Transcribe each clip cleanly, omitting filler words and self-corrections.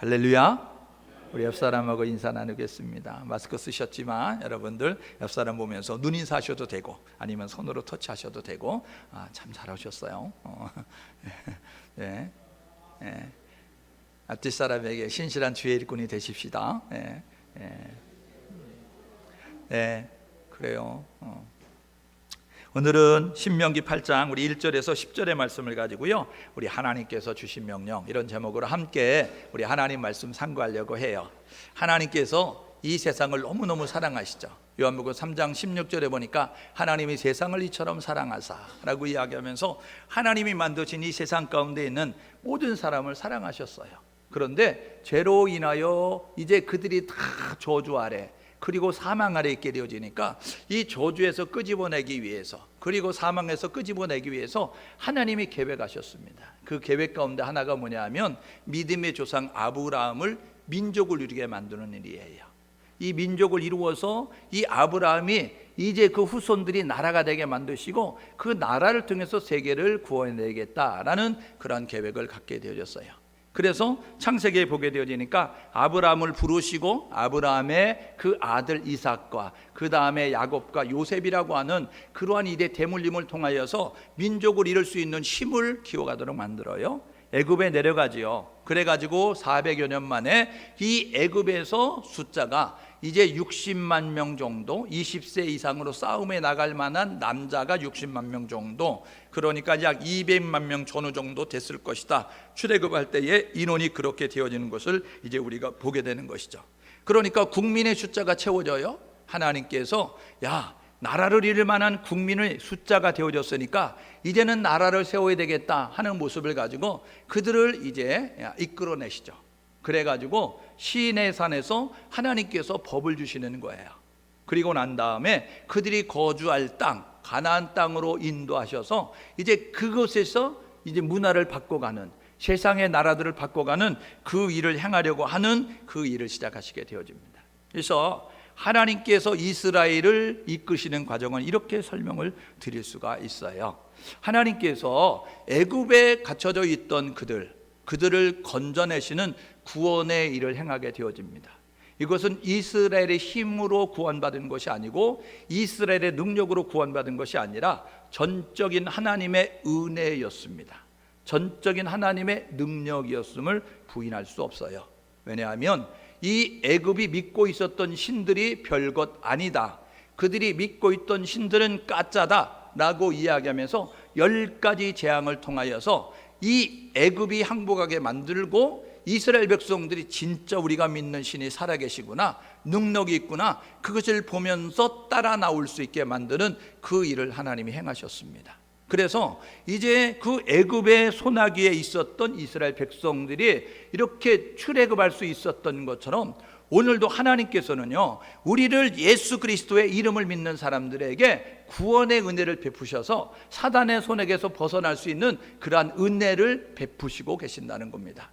할렐루야. 우리 옆사람하고 인사 나누겠습니다. 마스크 쓰셨지만 여러분들 옆사람 보면서 눈 인사하셔도 되고 아니면 손으로 터치하셔도 되고. 참 잘하셨어요. 네. 네. 앞뒤 사람에게 신실한 주의 일꾼이 되십시다. 네. 네. 네. 그래요. 오늘은 신명기 8장 우리 1절에서 10절의 말씀을 가지고요, 우리 하나님께서 주신 명령, 이런 제목으로 함께 우리 하나님 말씀 상고하려고 해요. 하나님께서 이 세상을 너무너무 사랑하시죠. 요한복음 3장 16절에 보니까 하나님이 세상을 이처럼 사랑하사 라고 이야기하면서 하나님이 만드신 이 세상 가운데 있는 모든 사람을 사랑하셨어요. 그런데 죄로 인하여 이제 그들이 다 저주 아래 그리고 사망 아래 있게 되어지니까 이 저주에서 끄집어내기 위해서, 그리고 사망에서 끄집어내기 위해서 하나님이 계획하셨습니다. 그 계획 가운데 하나가 뭐냐 하면 믿음의 조상 아브라함을 민족을 이루게 만드는 일이에요. 이 민족을 이루어서 이 아브라함이 이제 그 후손들이 나라가 되게 만드시고 그 나라를 통해서 세계를 구원해내겠다라는 그런 계획을 갖게 되어졌어요. 그래서 창세기에 보게 되어지니까 아브라함을 부르시고 아브라함의 그 아들 이삭과 그 다음에 야곱과 요셉이라고 하는 그러한 이대 대물림을 통하여서 민족을 이룰 수 있는 힘을 키워가도록 만들어요. 애굽에 내려가지요. 그래가지고 400여 년 만에 이 애굽에서 숫자가 이제 60만 명 정도, 20세 이상으로 싸움에 나갈 만한 남자가 60만 명 정도, 그러니까 약 200만 명 전후 정도 됐을 것이다. 출애굽할 때에 인원이 그렇게 되어지는 것을 이제 우리가 보게 되는 것이죠. 그러니까 국민의 숫자가 채워져요. 하나님께서 나라를 이룰 만한 국민의 숫자가 되어졌으니까 이제는 나라를 세워야 되겠다 하는 모습을 가지고 그들을 이제 이끌어내시죠. 그래가지고 시내산에서 하나님께서 법을 주시는 거예요. 그리고 난 다음에 그들이 거주할 땅, 가나안 땅으로 인도하셔서 이제 그곳에서 이제 문화를 바꿔가는, 세상의 나라들을 바꿔가는 그 일을 행하려고 하는 그 일을 시작하시게 되어집니다. 그래서 하나님께서 이스라엘을 이끄시는 과정은 이렇게 설명을 드릴 수가 있어요. 하나님께서 애굽에 갇혀져 있던 그들을 건져내시는 구원의 일을 행하게 되어집니다. 이것은 이스라엘의 힘으로 구원받은 것이 아니고 이스라엘의 능력으로 구원받은 것이 아니라 전적인 하나님의 은혜였습니다. 전적인 하나님의 능력이었음을 부인할 수 없어요. 왜냐하면 이 애굽이 믿고 있었던 신들이 별것 아니다, 그들이 믿고 있던 신들은 가짜다 라고 이야기하면서 10가지 재앙을 통하여서 이 애굽이 항복하게 만들고 이스라엘 백성들이 진짜 우리가 믿는 신이 살아계시구나, 능력이 있구나, 그것을 보면서 따라 나올 수 있게 만드는 그 일을 하나님이 행하셨습니다. 그래서 이제 그 애굽의 소나기에 있었던 이스라엘 백성들이 이렇게 출애굽할 수 있었던 것처럼 오늘도 하나님께서는요, 우리를 예수 그리스도의 이름을 믿는 사람들에게 구원의 은혜를 베푸셔서 사단의 손에게서 벗어날 수 있는 그러한 은혜를 베푸시고 계신다는 겁니다.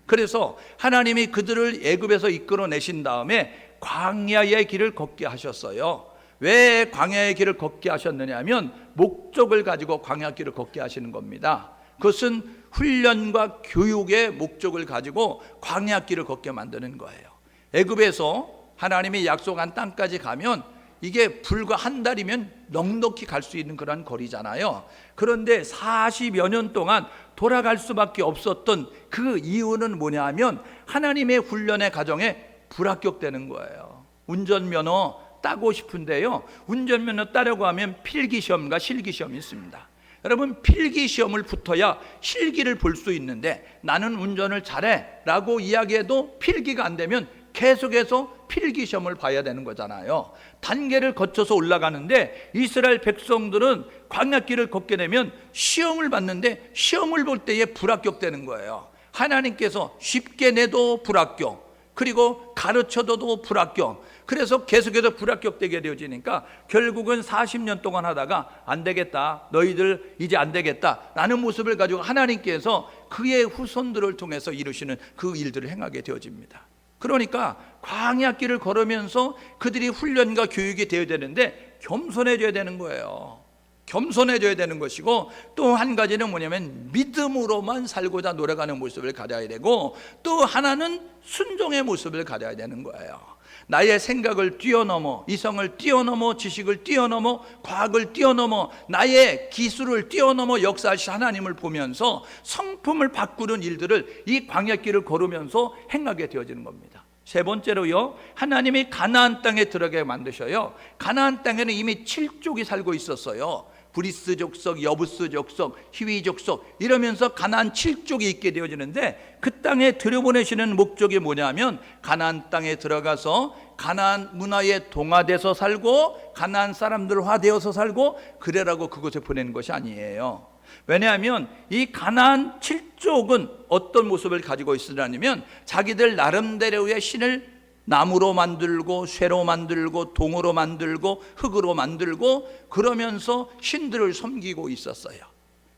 그래서 하나님이 그들을 애굽에서 이끌어내신 다음에 광야의 길을 걷게 하셨어요. 왜 광야의 길을 걷게 하셨느냐 하면 목적을 가지고 광야길을 걷게 하시는 겁니다. 그것은 훈련과 교육의 목적을 가지고 광야길을 걷게 만드는 거예요. 애굽에서 하나님이 약속한 땅까지 가면 이게 불과 한 달이면 넉넉히 갈 수 있는 그런 거리잖아요. 그런데 40여 년 동안 돌아갈 수밖에 없었던 그 이유는 뭐냐 하면 하나님의 훈련의 과정에 불합격되는 거예요. 운전면허 따고 싶은데요, 운전면허 따려고 하면 필기시험과 실기시험이 있습니다. 여러분, 필기시험을 붙어야 실기를 볼 수 있는데 나는 운전을 잘해 라고 이야기해도 필기가 안 되면 계속해서 필기시험을 봐야 되는 거잖아요. 단계를 거쳐서 올라가는데 이스라엘 백성들은 광야길을 걷게 되면 시험을 봤는데 시험을 볼 때에 불합격되는 거예요. 하나님께서 쉽게 내도 불합격, 그리고 가르쳐도 불합격, 그래서 계속해서 불합격되게 되어지니까 결국은 40년 동안 하다가 안 되겠다, 너희들 이제 안 되겠다 라는 모습을 가지고 하나님께서 그의 후손들을 통해서 이루시는 그 일들을 행하게 되어집니다. 그러니까 광야길을 걸으면서 그들이 훈련과 교육이 되어야 되는데 겸손해져야 되는 거예요. 겸손해져야 되는 것이고, 또 한 가지는 뭐냐면 믿음으로만 살고자 노력하는 모습을 가져야 되고, 또 하나는 순종의 모습을 가져야 되는 거예요. 나의 생각을 뛰어넘어, 이성을 뛰어넘어, 지식을 뛰어넘어, 과학을 뛰어넘어, 나의 기술을 뛰어넘어 역사하신 하나님을 보면서 성품을 바꾸는 일들을 이 광야길을 걸으면서 행하게 되어지는 겁니다. 세 번째로요, 하나님이 가나안 땅에 들어가게 만드셔요. 가나안 땅에는 이미 7족이 살고 있었어요. 브리스 족속, 여부스 족속, 히위 족속, 이러면서 가나안 7족이 있게 되어지는데, 그 땅에 들여보내시는 목적이 뭐냐면 가나안 땅에 들어가서 가나안 문화에 동화돼서 살고 가나안 사람들화되어서 살고 그래라고 그곳에 보내는 것이 아니에요. 왜냐하면 이 가나안 7족은 어떤 모습을 가지고 있으냐면, 자기들 나름대로의 신을 나무로 만들고 쇠로 만들고 동으로 만들고 흙으로 만들고 그러면서 신들을 섬기고 있었어요.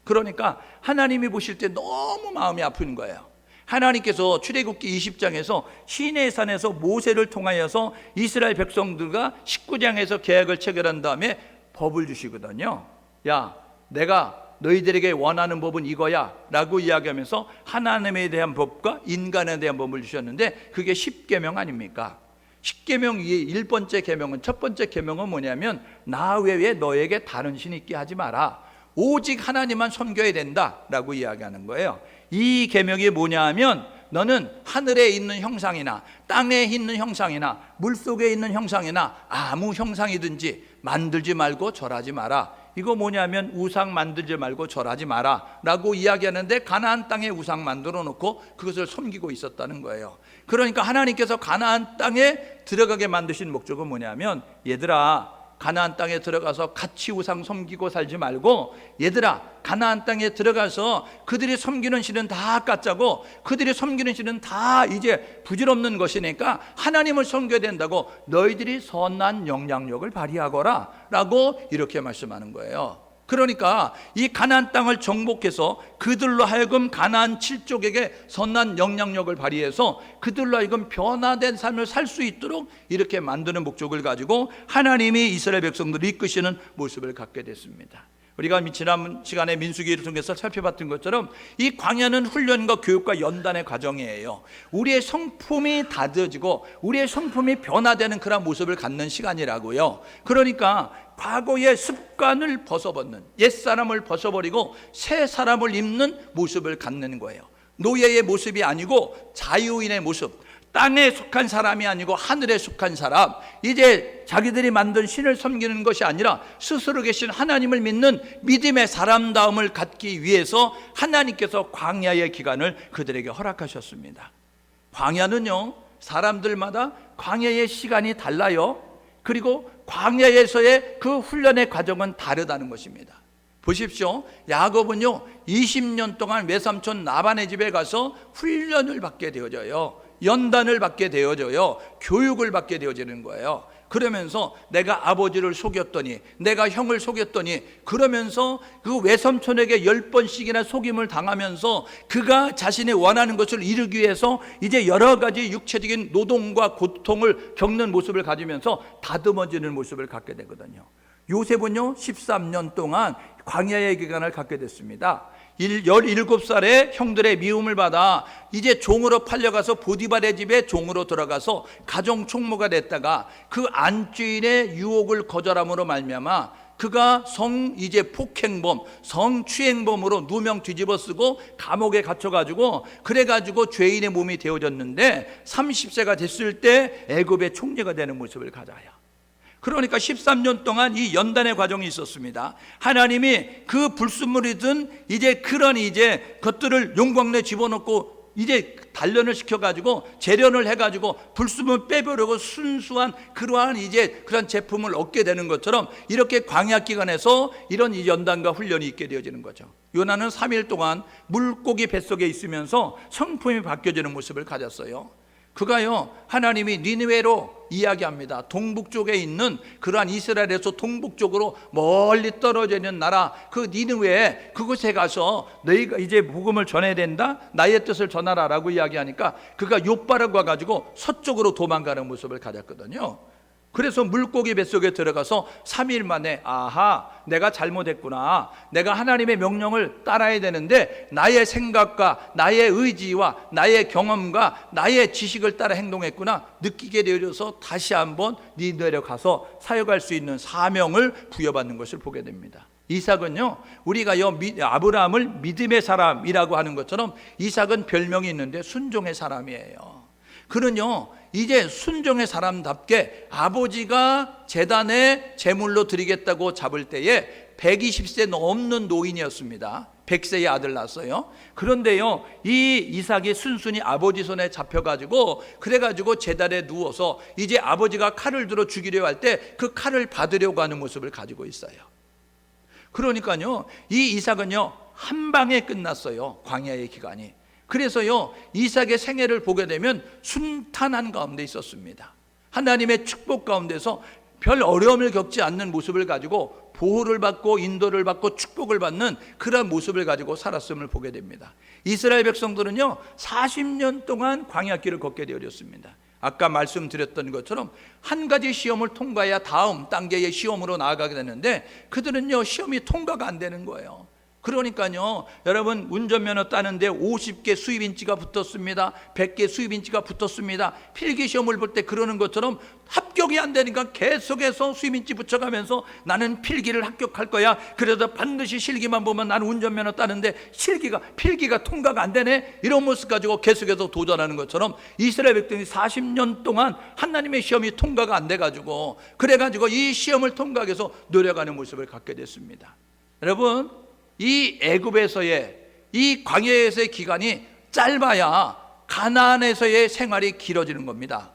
그러니까 하나님이 보실 때 너무 마음이 아픈 거예요. 하나님께서 출애굽기 20장에서 시내산에서 모세를 통하여서 이스라엘 백성들과 19장에서 계약을 체결한 다음에 법을 주시거든요. 야, 내가 너희들에게 원하는 법은 이거야 라고 이야기하면서 하나님에 대한 법과 인간에 대한 법을 주셨는데, 그게 10계명 아닙니까? 10계명 위에 1번째 계명은, 첫 번째 계명은 뭐냐면 나 외에 너에게 다른 신 있게 하지 마라, 오직 하나님만 섬겨야 된다 라고 이야기하는 거예요. 이 계명이 뭐냐 하면, 너는 하늘에 있는 형상이나 땅에 있는 형상이나 물속에 있는 형상이나 아무 형상이든지 만들지 말고 절하지 마라. 이거 뭐냐면 우상 만들지 말고 절하지 마라 라고 이야기하는데, 가나안 땅에 우상 만들어 놓고 그것을 섬기고 있었다는 거예요. 그러니까 하나님께서 가나안 땅에 들어가게 만드신 목적은 뭐냐면, 얘들아, 가나안 땅에 들어가서 같이 우상 섬기고 살지 말고, 얘들아, 가나안 땅에 들어가서 그들이 섬기는 신은 다 가짜고 그들이 섬기는 신은 다 이제 부질없는 것이니까 하나님을 섬겨야 된다고 너희들이 선한 영향력을 발휘하거라 라고 이렇게 말씀하는 거예요. 그러니까 이 가나안 땅을 정복해서 그들로 하여금 가나안 7족에게 선한 영향력을 발휘해서 그들로 하여금 변화된 삶을 살 수 있도록 이렇게 만드는 목적을 가지고 하나님이 이스라엘 백성들을 이끄시는 모습을 갖게 됐습니다. 우리가 지난 시간에 민수기를 통해서 살펴봤던 것처럼 이 광야는 훈련과 교육과 연단의 과정이에요. 우리의 성품이 다져지고 우리의 성품이 변화되는 그런 모습을 갖는 시간이라고요. 그러니까 과거의 습관을 벗어버리는, 옛사람을 벗어버리고 새 사람을 입는 모습을 갖는 거예요. 노예의 모습이 아니고 자유인의 모습, 땅에 속한 사람이 아니고 하늘에 속한 사람, 이제 자기들이 만든 신을 섬기는 것이 아니라 스스로 계신 하나님을 믿는 믿음의 사람다움을 갖기 위해서 하나님께서 광야의 기간을 그들에게 허락하셨습니다. 광야는요, 사람들마다 광야의 시간이 달라요. 그리고 광야에서의 그 훈련의 과정은 다르다는 것입니다. 보십시오. 야곱은요 20년 동안 외삼촌 라반의 집에 가서 훈련을 받게 되어져요. 연단을 받게 되어져요. 교육을 받게 되어지는 거예요. 그러면서 내가 아버지를 속였더니, 내가 형을 속였더니, 그러면서 그 외삼촌에게 10번씩이나 속임을 당하면서 그가 자신이 원하는 것을 이루기 위해서 이제 여러 가지 육체적인 노동과 고통을 겪는 모습을 가지면서 다듬어지는 모습을 갖게 되거든요. 요셉은요 13년 동안 광야의 기간을 갖게 됐습니다. 17살에 형들의 미움을 받아 이제 종으로 팔려가서 보디발의 집에 종으로 들어가서 가정 총무가 됐다가 그 안주인의 유혹을 거절함으로 말미암아 그가 이제 폭행범, 성추행범으로 누명 뒤집어 쓰고 감옥에 갇혀가지고 그래가지고 죄인의 몸이 되어졌는데 30세가 됐을 때 애굽의 총리가 되는 모습을 가져요. 그러니까 13년 동안 이 연단의 과정이 있었습니다. 하나님이 그 불순물이든 이제 그런 이제 것들을 용광로에 집어넣고 이제 단련을 시켜가지고 재련을 해가지고 불순물 빼버리고 순수한 그러한 이제 그런 제품을 얻게 되는 것처럼 이렇게 광야 기간에서 이런 연단과 훈련이 있게 되어지는 거죠. 요나는 3일 동안 물고기 뱃속에 있으면서 성품이 바뀌어지는 모습을 가졌어요. 그가요 하나님이 니느웨로 이야기합니다. 동북쪽에 있는 그러한 이스라엘에서 동북쪽으로 멀리 떨어져 있는 나라 그 니느웨, 그곳에 가서 너희가 이제 복음을 전해야 된다, 나의 뜻을 전하라 라고 이야기하니까 그가 욥바를 가가지고 서쪽으로 도망가는 모습을 가졌거든요. 그래서 물고기 뱃속에 들어가서 3일 만에 아하, 내가 잘못했구나, 내가 하나님의 명령을 따라야 되는데 나의 생각과 나의 의지와 나의 경험과 나의 지식을 따라 행동했구나 느끼게 되어서 다시 한번 니느웨로 가서 사역할 수 있는 사명을 부여받는 것을 보게 됩니다. 이삭은요, 우리가요 아브라함을 믿음의 사람이라고 하는 것처럼 이삭은 별명이 있는데 순종의 사람이에요. 그는요 이제 순종의 사람답게 아버지가 제단에 제물로 드리겠다고 잡을 때에 120세 넘는 노인이었습니다. 100세의 아들 낳았어요. 그런데요 이 이삭이 순순히 아버지 손에 잡혀가지고 그래가지고 제단에 누워서 이제 아버지가 칼을 들어 죽이려 할 때 그 칼을 받으려고 하는 모습을 가지고 있어요. 그러니까요 이 이삭은요 한 방에 끝났어요. 광야의 기간이. 그래서요 이삭의 생애를 보게 되면 순탄한 가운데 있었습니다. 하나님의 축복 가운데서 별 어려움을 겪지 않는 모습을 가지고 보호를 받고 인도를 받고 축복을 받는 그런 모습을 가지고 살았음을 보게 됩니다. 이스라엘 백성들은요 40년 동안 광야길을 걷게 되었습니다. 아까 말씀드렸던 것처럼 한 가지 시험을 통과해야 다음 단계의 시험으로 나아가게 되는데 그들은요 시험이 통과가 안 되는 거예요. 그러니까요 여러분 운전면허 따는데 50개 수입인치가 붙었습니다. 100개 수입인치가 붙었습니다. 필기시험을 볼 때 그러는 것처럼 합격이 안 되니까 계속해서 수입인치 붙여가면서 나는 필기를 합격할 거야. 그래도 반드시 실기만 보면 나는 운전면허 따는데 필기가 통과가 안 되네. 이런 모습 가지고 계속해서 도전하는 것처럼 이스라엘 백성이 40년 동안 하나님의 시험이 통과가 안 돼가지고 그래가지고 이 시험을 통과하기 위해서 노력하는 모습을 갖게 됐습니다. 여러분 이 애굽에서의 이 광야에서의 기간이 짧아야 가나안에서의 생활이 길어지는 겁니다.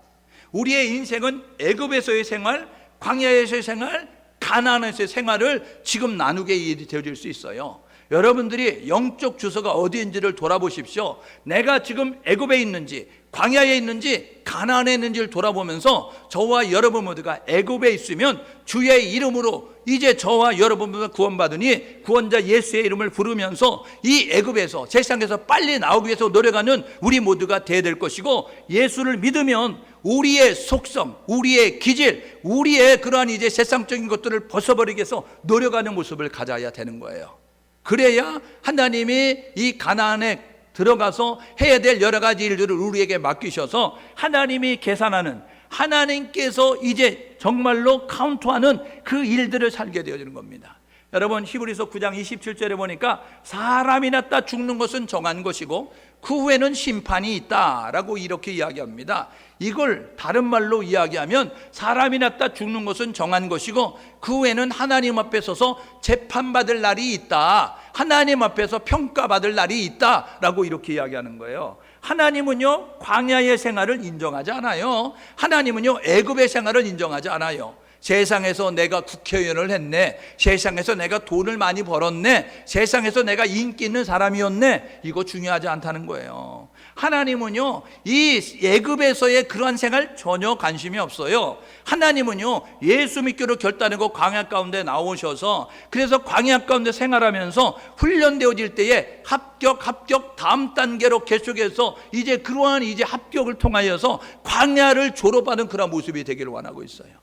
우리의 인생은 애굽에서의 생활, 광야에서의 생활, 가나안에서의 생활을 지금 나누게 되어질 수 있어요. 여러분들이 영적 주소가 어디인지를 돌아보십시오. 내가 지금 애굽에 있는지 광야에 있는지 가나안에 있는지를 돌아보면서 저와 여러분 모두가 애굽에 있으면 주의 이름으로 이제 저와 여러분 모두가 구원받으니 구원자 예수의 이름을 부르면서 이 애굽에서 세상에서 빨리 나오기 위해서 노력하는 우리 모두가 되어야 될 것이고, 예수를 믿으면 우리의 속성, 우리의 기질, 우리의 그러한 이제 세상적인 것들을 벗어버리기 위해서 노력하는 모습을 가져야 되는 거예요. 그래야 하나님이 이 가나안에 들어가서 해야 될 여러 가지 일들을 우리에게 맡기셔서 하나님이 계산하는, 하나님께서 이제 정말로 카운트하는 그 일들을 살게 되어지는 겁니다. 여러분 히브리서 9장 27절에 보니까 사람이 났다 죽는 것은 정한 것이고 그 후에는 심판이 있다라고 이렇게 이야기합니다. 이걸 다른 말로 이야기하면 사람이 났다 죽는 것은 정한 것이고 그 후에는 하나님 앞에 서서 재판받을 날이 있다, 하나님 앞에서 평가받을 날이 있다라고 이렇게 이야기하는 거예요. 하나님은요 광야의 생활을 인정하지 않아요. 하나님은요 애굽의 생활을 인정하지 않아요. 세상에서 내가 국회의원을 했네, 세상에서 내가 돈을 많이 벌었네, 세상에서 내가 인기 있는 사람이었네, 이거 중요하지 않다는 거예요. 하나님은요 이 애굽에서의 그러한 생활 전혀 관심이 없어요. 하나님은요 예수 믿기로 결단하고 광야 가운데 나오셔서 그래서 광야 가운데 생활하면서 훈련되어질 때에 합격 다음 단계로 계속해서 이제 그러한 이제 합격을 통하여서 광야를 졸업하는 그런 모습이 되기를 원하고 있어요.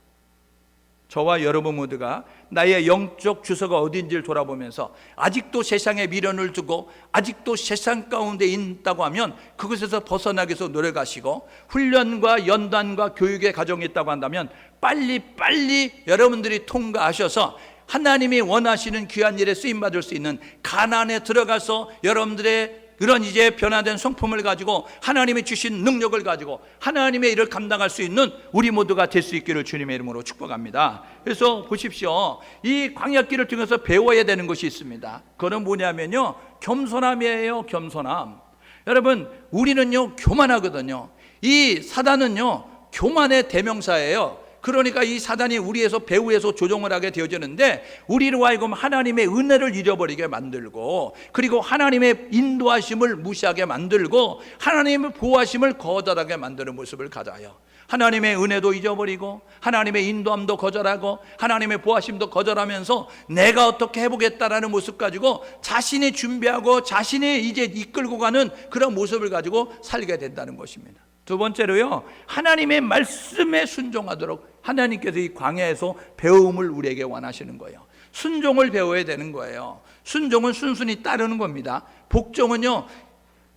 저와 여러분 모두가 나의 영적 주소가 어딘지를 돌아보면서 아직도 세상에 미련을 두고 아직도 세상 가운데 있다고 하면 그것에서 벗어나기 위해서 노력하시고, 훈련과 연단과 교육의 과정이 있다고 한다면 빨리 여러분들이 통과하셔서 하나님이 원하시는 귀한 일에 쓰임받을 수 있는 가나안에 들어가서 여러분들의 그런 이제 변화된 성품을 가지고 하나님이 주신 능력을 가지고 하나님의 일을 감당할 수 있는 우리 모두가 될 수 있기를 주님의 이름으로 축복합니다. 그래서 보십시오, 이 광야길을 통해서 배워야 되는 것이 있습니다. 그건 뭐냐면요 겸손함이에요. 겸손함. 여러분 우리는요 교만하거든요. 이 사단은요 교만의 대명사예요. 그러니까 이 사단이 우리에서 배후에서 조종을 하게 되어지는데 우리로 하여금 하나님의 은혜를 잃어버리게 만들고, 그리고 하나님의 인도하심을 무시하게 만들고 하나님의 보호하심을 거절하게 만드는 모습을 가져요. 하나님의 은혜도 잊어버리고 하나님의 인도함도 거절하고 하나님의 보호하심도 거절하면서 내가 어떻게 해보겠다라는 모습 가지고 자신이 준비하고 자신이 이제 이끌고 가는 그런 모습을 가지고 살게 된다는 것입니다. 두 번째로요, 하나님의 말씀에 순종하도록 하나님께서 이 광야에서 배움을 우리에게 원하시는 거예요. 순종을 배워야 되는 거예요. 순종은 순순히 따르는 겁니다. 복종은요,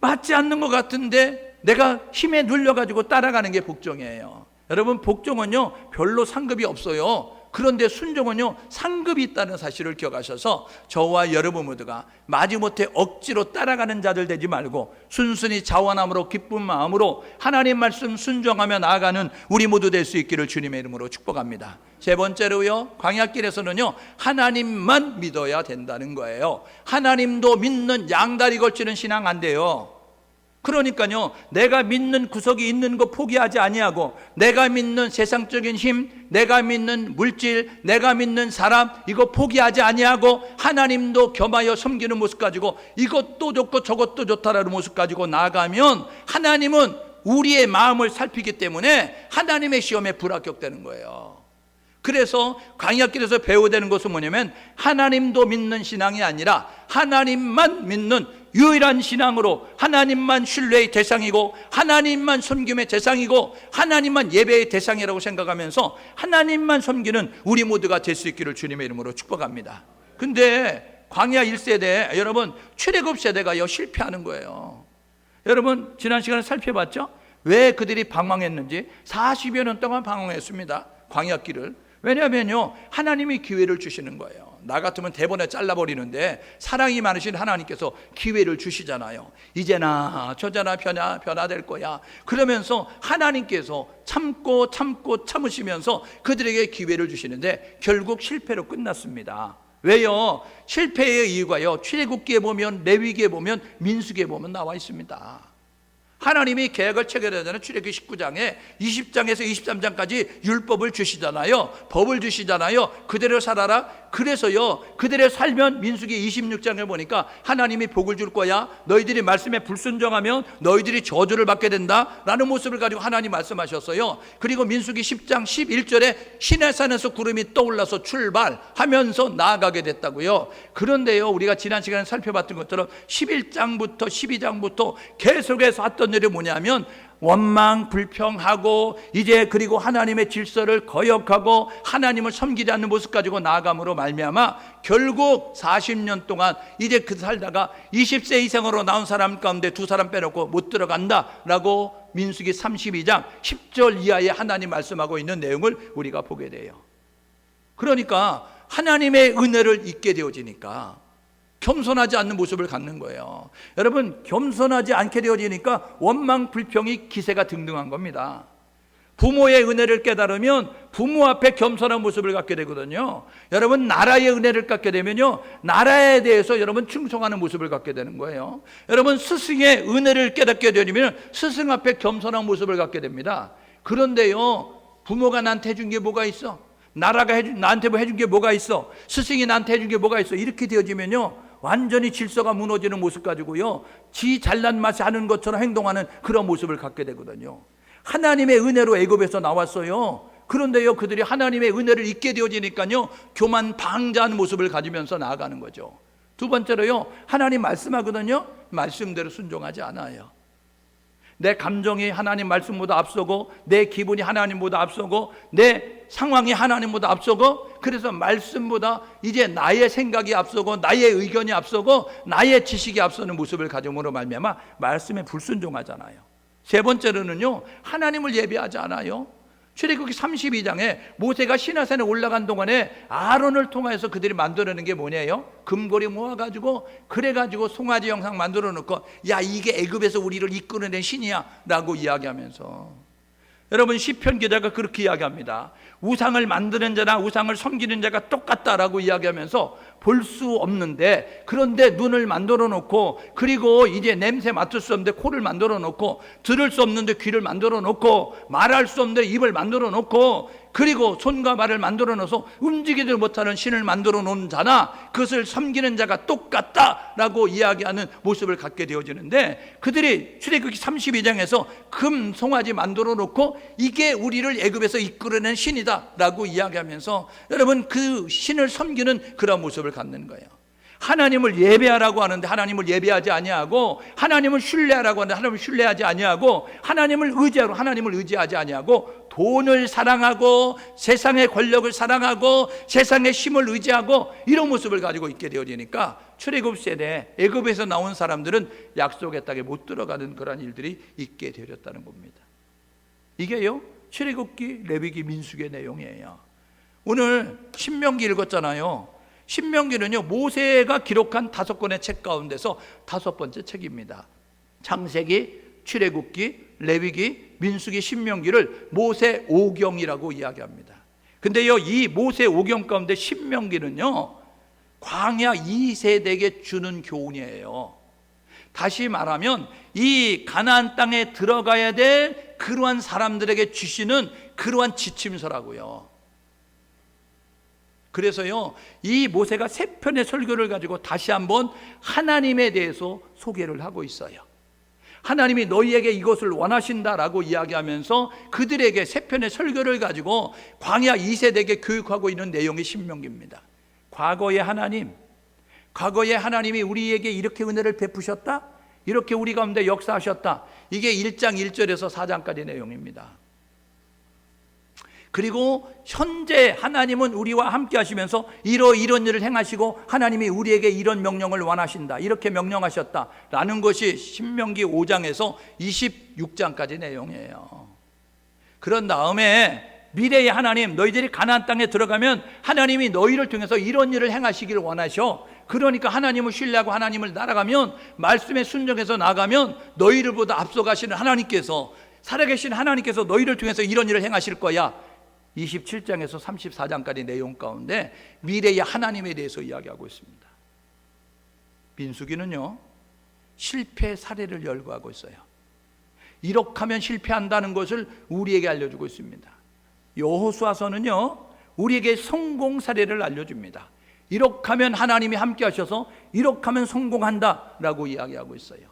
맞지 않는 것 같은데 내가 힘에 눌려가지고 따라가는 게 복종이에요. 여러분, 복종은요 별로 상급이 없어요. 그런데 순종은요 상급이 있다는 사실을 기억하셔서 저와 여러분 모두가 마지못해 억지로 따라가는 자들 되지 말고 순순히 자원함으로 기쁜 마음으로 하나님 말씀 순종하며 나아가는 우리 모두 될 수 있기를 주님의 이름으로 축복합니다. 세 번째로요, 광야길에서는요 하나님만 믿어야 된다는 거예요. 하나님도 믿는 양다리 걸치는 신앙 안 돼요. 그러니까요, 내가 믿는 구석이 있는 거 포기하지 아니하고, 내가 믿는 세상적인 힘, 내가 믿는 물질, 내가 믿는 사람, 이거 포기하지 아니하고 하나님도 겸하여 섬기는 모습 가지고 이것도 좋고 저것도 좋다라는 모습 가지고 나아가면 하나님은 우리의 마음을 살피기 때문에 하나님의 시험에 불합격되는 거예요. 그래서 광야길에서 배워야 되는 것은 뭐냐면 하나님도 믿는 신앙이 아니라 하나님만 믿는 유일한 신앙으로 하나님만 신뢰의 대상이고 하나님만 섬김의 대상이고 하나님만 예배의 대상이라고 생각하면서 하나님만 섬기는 우리 모두가 될 수 있기를 주님의 이름으로 축복합니다. 근데 광야 1세대, 여러분 출애굽 세대가요 실패하는 거예요. 여러분 지난 시간에 살펴봤죠? 왜 그들이 방황했는지. 40여 년 동안 방황했습니다, 광야길을. 왜냐하면요 하나님이 기회를 주시는 거예요. 나 같으면 대본에 잘라버리는데 사랑이 많으신 하나님께서 기회를 주시잖아요. 이제나 저제나 변화될 거야. 그러면서 하나님께서 참으시면서 그들에게 기회를 주시는데 결국 실패로 끝났습니다. 왜요? 실패의 이유가요, 출애굽기에 보면, 레위기에 보면, 민수기에 보면 나와 있습니다. 하나님이 계약을 체결하잖아요. 출애굽기 19장에 20장에서 23장까지 율법을 주시잖아요. 법을 주시잖아요. 그대로 살아라. 그래서요 그대로 살면 민수기 26장에 보니까 하나님이 복을 줄 거야. 너희들이 말씀에 불순종하면 너희들이 저주를 받게 된다 라는 모습을 가지고 하나님 말씀하셨어요. 그리고 민수기 10장 11절에 시내산에서 구름이 떠올라서 출발하면서 나아가게 됐다고요. 그런데요 우리가 지난 시간에 살펴봤던 것처럼 11장부터 12장부터 계속해서 했던 일이 뭐냐면 원망 불평하고 이제 그리고 하나님의 질서를 거역하고 하나님을 섬기지 않는 모습 가지고 나아감으로 말미암아 결국 40년 동안 이제 그 살다가 20세 이상으로 나온 사람 가운데 2사람 빼놓고 못 들어간다라고 민수기 32장 10절 이하에 하나님 말씀하고 있는 내용을 우리가 보게 돼요. 그러니까 하나님의 은혜를 잊게 되어지니까 겸손하지 않는 모습을 갖는 거예요. 여러분 겸손하지 않게 되어지니까 원망 불평이 기세가 등등한 겁니다. 부모의 은혜를 깨달으면 부모 앞에 겸손한 모습을 갖게 되거든요. 여러분 나라의 은혜를 갖게 되면요 나라에 대해서 여러분 충성하는 모습을 갖게 되는 거예요. 여러분 스승의 은혜를 깨닫게 되면 스승 앞에 겸손한 모습을 갖게 됩니다. 그런데요 부모가 나한테 해준 게 뭐가 있어? 나라가 나한테 해준 게 뭐가 있어? 스승이 나한테 해준 게 뭐가 있어? 이렇게 되어지면요 완전히 질서가 무너지는 모습 가지고요 지 잘난 맛이 하는 것처럼 행동하는 그런 모습을 갖게 되거든요. 하나님의 은혜로 애굽에서 나왔어요. 그런데요 그들이 하나님의 은혜를 잊게 되어지니까요 교만 방자한 모습을 가지면서 나아가는 거죠. 두 번째로요 하나님 말씀하거든요 말씀대로 순종하지 않아요. 내 감정이 하나님 말씀보다 앞서고 내 기분이 하나님보다 앞서고 내 상황이 하나님보다 앞서고 그래서 말씀보다 이제 나의 생각이 앞서고 나의 의견이 앞서고 나의 지식이 앞서는 모습을 가짐으로 말미암아 말씀에 불순종하잖아요. 세 번째로는요 하나님을 예배하지 않아요. 출애굽기 32장에 모세가 시내산에 올라간 동안에 아론을 통해서 그들이 만들어낸 게 뭐냐요? 금고리 모아가지고 그래가지고 송아지 형상 만들어 놓고 야 이게 애굽에서 우리를 이끌어낸 신이야 라고 이야기하면서 여러분 시편 기자가 그렇게 이야기합니다. 우상을 만드는 자나 우상을 섬기는 자가 똑같다라고 이야기하면서 볼 수 없는데 그런데 눈을 만들어 놓고 그리고 이제 냄새 맡을 수 없는데 코를 만들어 놓고 들을 수 없는데 귀를 만들어 놓고 말할 수 없는데 입을 만들어 놓고 그리고 손과 발을 만들어 놓아서 움직이지 못하는 신을 만들어 놓은 자나 그것을 섬기는 자가 똑같다라고 이야기하는 모습을 갖게 되어지는데 그들이 출애굽기 32장에서 금 송아지 만들어 놓고 이게 우리를 애굽에서 이끌어낸 신이다 라고 이야기하면서 여러분 그 신을 섬기는 그런 모습을 갖는 거예요. 하나님을 예배하라고 하는데 하나님을 예배하지 아니하고, 하나님을 신뢰하라고 하는데 하나님을 신뢰하지 아니하고, 하나님을 의지하고 하나님을 의지하지 아니하고, 돈을 사랑하고 세상의 권력을 사랑하고 세상의 힘을 의지하고 이런 모습을 가지고 있게 되어지니까 출애굽 세대 애굽에서 나온 사람들은 약속의 땅에 못 들어가는 그런 일들이 있게 되었다는 겁니다. 이게요, 출애굽기, 레위기, 민수기의 내용이에요. 오늘 신명기 읽었잖아요. 신명기는요, 모세가 기록한 5권의 책 가운데서 5번째 책입니다. 창세기, 출애굽기, 레위기, 민수기, 신명기를 모세 오경이라고 이야기합니다. 근데요, 이 모세 오경 가운데 신명기는요, 광야 2세대에게 주는 교훈이에요. 다시 말하면 이 가나안 땅에 들어가야 될 그러한 사람들에게 주시는 그러한 지침서라고요. 그래서요, 이 모세가 3편의 설교를 가지고 다시 한번 하나님에 대해서 소개를 하고 있어요. 하나님이 너희에게 이것을 원하신다라고 이야기하면서 그들에게 3편의 설교를 가지고 광야 2세대에게 교육하고 있는 내용이 신명기입니다. 과거의 하나님이 우리에게 이렇게 은혜를 베푸셨다, 이렇게 우리 가운데 역사하셨다, 이게 1장 1절에서 4장까지 내용입니다. 그리고 현재 하나님은 우리와 함께 하시면서 이런 일을 행하시고 하나님이 우리에게 이런 명령을 원하신다, 이렇게 명령하셨다라는 것이 신명기 5장에서 26장까지 내용이에요. 그런 다음에 미래의 하나님, 너희들이 가나안 땅에 들어가면 하나님이 너희를 통해서 이런 일을 행하시기를 원하셔. 그러니까 하나님을 신뢰하고 하나님을 따라가면, 말씀에 순종해서 나가면 너희들보다 앞서가시는 하나님께서, 살아계신 하나님께서 너희를 통해서 이런 일을 행하실 거야. 27장에서 34장까지 내용 가운데 미래의 하나님에 대해서 이야기하고 있습니다. 민수기는요, 실패 사례를 열거하고 있어요. 이렇게 하면 실패한다는 것을 우리에게 알려주고 있습니다. 여호수아서는요, 우리에게 성공 사례를 알려줍니다. 이렇게 하면 하나님이 함께 하셔서 이렇게 하면 성공한다라고 이야기하고 있어요.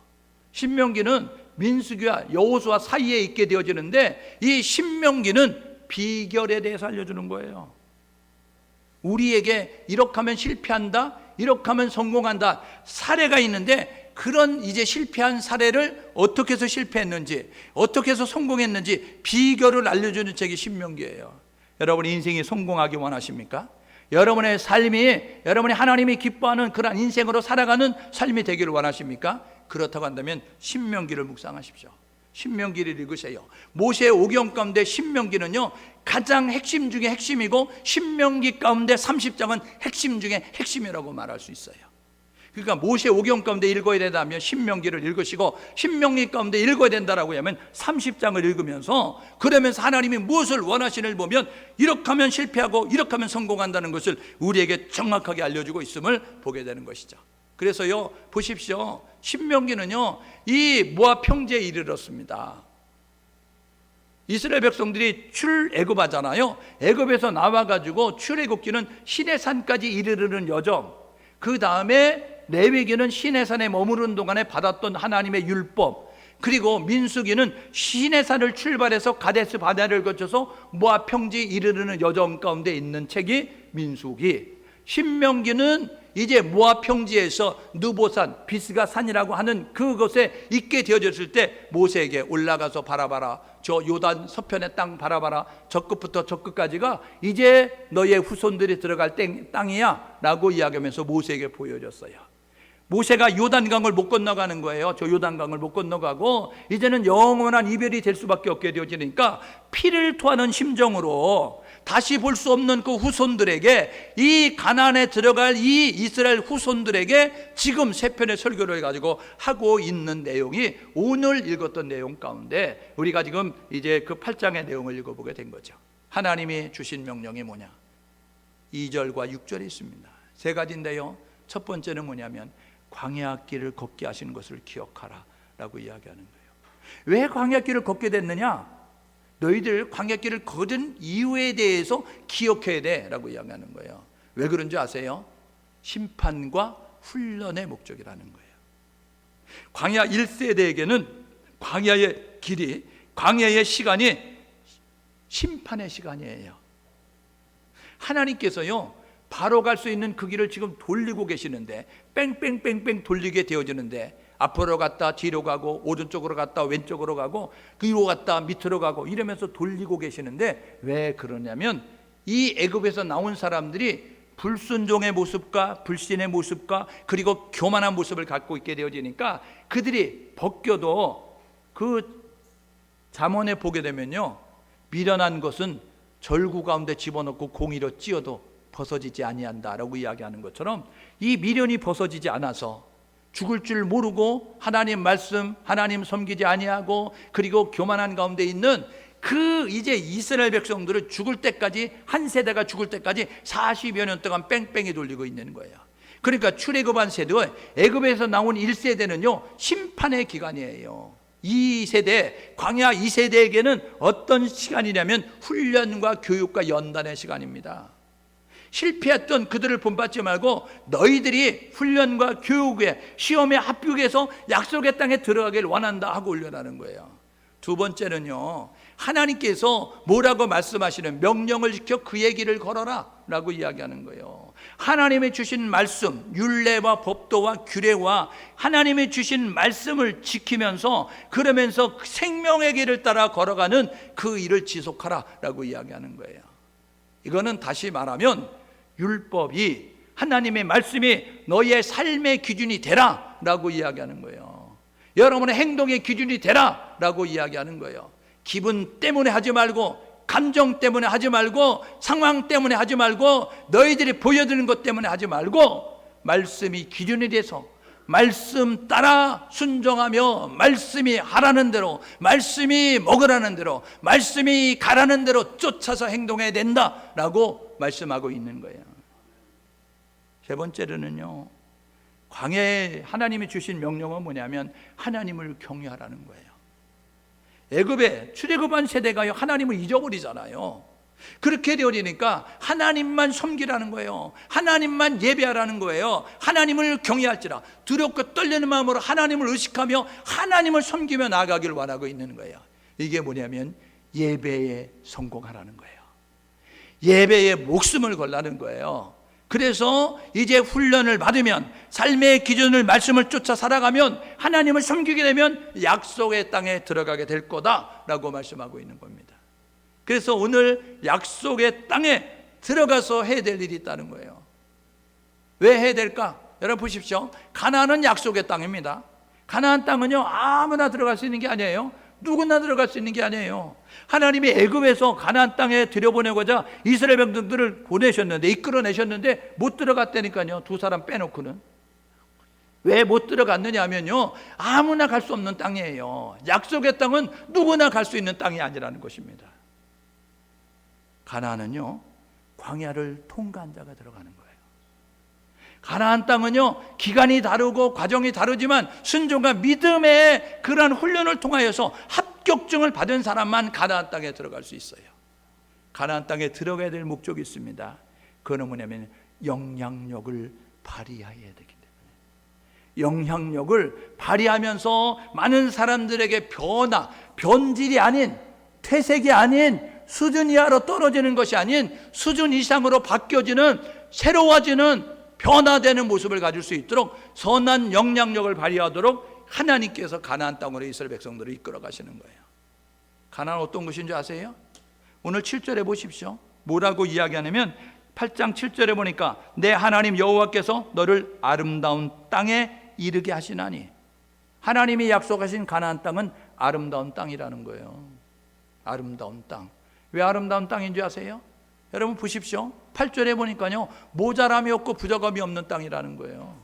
신명기는 민수기와 여호수아 사이에 있게 되어지는데, 이 신명기는 비결에 대해서 알려주는 거예요. 우리에게 이렇게 하면 실패한다, 이렇게 하면 성공한다 사례가 있는데, 그런 이제 실패한 사례를 어떻게 해서 실패했는지, 어떻게 해서 성공했는지 비결을 알려주는 책이 신명기예요. 여러분, 인생이 성공하기 원하십니까? 여러분의 삶이, 여러분이 하나님이 기뻐하는 그런 인생으로 살아가는 삶이 되기를 원하십니까? 그렇다고 한다면 신명기를 묵상하십시오. 신명기를 읽으세요. 모세의 오경 가운데 신명기는요, 가장 핵심 중에 핵심이고, 신명기 가운데 30장은 핵심 중에 핵심이라고 말할 수 있어요. 그러니까 모세 오경 가운데 읽어야 된다면 신명기를 읽으시고, 신명기 가운데 읽어야 된다라고 하면 30장을 읽으면서, 그러면서 하나님이 무엇을 원하시는지 보면 이렇게 하면 실패하고 이렇게 하면 성공한다는 것을 우리에게 정확하게 알려주고 있음을 보게 되는 것이죠. 그래서요, 보십시오. 신명기는요, 이 모압 평지에 이르렀습니다. 이스라엘 백성들이 출애굽하잖아요. 애굽에서 나와가지고 출애굽기는 시내산까지 이르르는 여정, 그 다음에 레위기는 시내산에 머무르는 동안에 받았던 하나님의 율법, 그리고 민수기는 시내산을 출발해서 가데스 바네아를 거쳐서 모압 평지에 이르르는 여정 가운데 있는 책이 민수기. 신명기는 이제 모압 평지에서 느보산, 비스가 산이라고 하는 그곳에 있게 되어졌을 때 모세에게 올라가서 바라봐라, 저 요단 서편의 땅 바라봐라, 저 끝부터 저 끝까지가 이제 너의 후손들이 들어갈 땅이야 라고 이야기하면서 모세에게 보여줬어요. 모세가 요단강을 못 건너가는 거예요. 저 요단강을 못 건너가고 이제는 영원한 이별이 될 수밖에 없게 되어지니까 피를 토하는 심정으로 다시 볼 수 없는 그 후손들에게, 이 가나안에 들어갈 이 이스라엘 후손들에게 지금 3편의 설교를 가지고 하고 있는 내용이 오늘 읽었던 내용 가운데 우리가 지금 이제 그 8장의 내용을 읽어보게 된 거죠. 하나님이 주신 명령이 뭐냐? 2절과 6절에 있습니다. 3가지인데요. 첫 번째는 뭐냐면 광야길을 걷게 하시는 것을 기억하라 라고 이야기하는 거예요. 왜 광야길을 걷게 됐느냐? 너희들 광야길을 걸은 이유에 대해서 기억해야 돼 라고 이야기하는 거예요. 왜 그런지 아세요? 심판과 훈련의 목적이라는 거예요. 광야 1세대에게는 광야의 길이, 광야의 시간이 심판의 시간이에요. 하나님께서요, 바로 갈 수 있는 그 길을 지금 돌리고 계시는데, 뺑뺑뺑뺑 돌리게 되어지는데, 앞으로 갔다 뒤로 가고, 오른쪽으로 갔다 왼쪽으로 가고, 위로 갔다 밑으로 가고 이러면서 돌리고 계시는데, 왜 그러냐면 이 애굽에서 나온 사람들이 불순종의 모습과 불신의 모습과 그리고 교만한 모습을 갖고 있게 되어지니까, 그들이 벗겨도 그 잠언에 보게 되면요, 미련한 것은 절구 가운데 집어넣고 공이로 찧어도 벗어지지 아니한다라고 이야기하는 것처럼, 이 미련이 벗어지지 않아서 죽을 줄 모르고 하나님 말씀, 하나님 섬기지 아니하고 그리고 교만한 가운데 있는 그 이제 이스라엘 백성들을 죽을 때까지, 한 세대가 죽을 때까지 40여 년 동안 뺑뺑이 돌리고 있는 거예요. 그러니까 출애굽한 세대, 애굽에서 나온 1세대는요 심판의 기간이에요. 2세대, 광야 2세대에게는 어떤 시간이냐면 훈련과 교육과 연단의 시간입니다. 실패했던 그들을 본받지 말고 너희들이 훈련과 교육에, 시험에 합격해서 약속의 땅에 들어가길 원한다 하고 훈련하는 거예요. 두 번째는요, 하나님께서 뭐라고 말씀하시는, 명령을 지켜 그의 길을 걸어라 라고 이야기하는 거예요. 하나님이 주신 말씀, 율례와 법도와 규례와 하나님이 주신 말씀을 지키면서, 그러면서 생명의 길을 따라 걸어가는 그 일을 지속하라 라고 이야기하는 거예요. 이거는 다시 말하면 율법이, 하나님의 말씀이 너희의 삶의 기준이 되라 라고 이야기하는 거예요. 여러분의 행동의 기준이 되라 라고 이야기하는 거예요. 기분 때문에 하지 말고, 감정 때문에 하지 말고, 상황 때문에 하지 말고, 너희들이 보여드리는 것 때문에 하지 말고, 말씀이 기준이 돼서 말씀 따라 순종하며, 말씀이 하라는 대로, 말씀이 먹으라는 대로, 말씀이 가라는 대로 쫓아서 행동해야 된다라고 말씀하고 있는 거예요. 세 번째로는요, 광야에 하나님이 주신 명령은 뭐냐면 하나님을 경외하라는 거예요. 애굽에 출애굽한 세대가 하나님을 잊어버리잖아요. 그렇게 되어지니까 하나님만 섬기라는 거예요. 하나님만 예배하라는 거예요. 하나님을 경외할지라, 두렵고 떨리는 마음으로 하나님을 의식하며 하나님을 섬기며 나아가기를 원하고 있는 거예요. 이게 뭐냐면 예배에 성공하라는 거예요. 예배에 목숨을 걸라는 거예요. 그래서 이제 훈련을 받으면, 삶의 기준을, 말씀을 쫓아 살아가면, 하나님을 섬기게 되면 약속의 땅에 들어가게 될 거다라고 말씀하고 있는 겁니다. 그래서 오늘 약속의 땅에 들어가서 해야 될 일이 있다는 거예요. 왜 해야 될까? 여러분 보십시오. 가나안은 약속의 땅입니다. 가나안 땅은요 아무나 들어갈 수 있는 게 아니에요. 누구나 들어갈 수 있는 게 아니에요. 하나님이 애굽에서 가나안 땅에 들여보내고자 이스라엘 백성들을 보내셨는데, 이끌어내셨는데 못 들어갔다니까요. 두 사람 빼놓고는. 왜 못 들어갔느냐 하면요, 아무나 갈 수 없는 땅이에요. 약속의 땅은 누구나 갈 수 있는 땅이 아니라는 것입니다. 가나안은요 광야를 통과한 자가 들어가는 거예요. 가나안 땅은요 기간이 다르고 과정이 다르지만 순종과 믿음의 그러한 훈련을 통하여서 합격증을 받은 사람만 가나안 땅에 들어갈 수 있어요. 가나안 땅에 들어가야 될 목적이 있습니다. 그건 뭐냐면 영향력을 발휘해야 되기 때문에, 영향력을 발휘하면서 많은 사람들에게 변질이 아닌, 퇴색이 아닌, 수준 이하로 떨어지는 것이 아닌 수준 이상으로 바뀌어지는, 새로워지는, 변화되는 모습을 가질 수 있도록 선한 영향력을 발휘하도록 하나님께서 가나안 땅으로 이스라엘 백성들을 이끌어 가시는 거예요. 가나안 어떤 곳인 줄 아세요? 오늘 7절에 보십시오. 뭐라고 이야기하냐면 8장 7절에 보니까 내 하나님 여호와께서 너를 아름다운 땅에 이르게 하시나니, 하나님이 약속하신 가나안 땅은 아름다운 땅이라는 거예요. 아름다운 땅. 왜 아름다운 땅인 줄 아세요? 여러분 보십시오. 8절에 보니까요 모자람이 없고 부족함이 없는 땅이라는 거예요.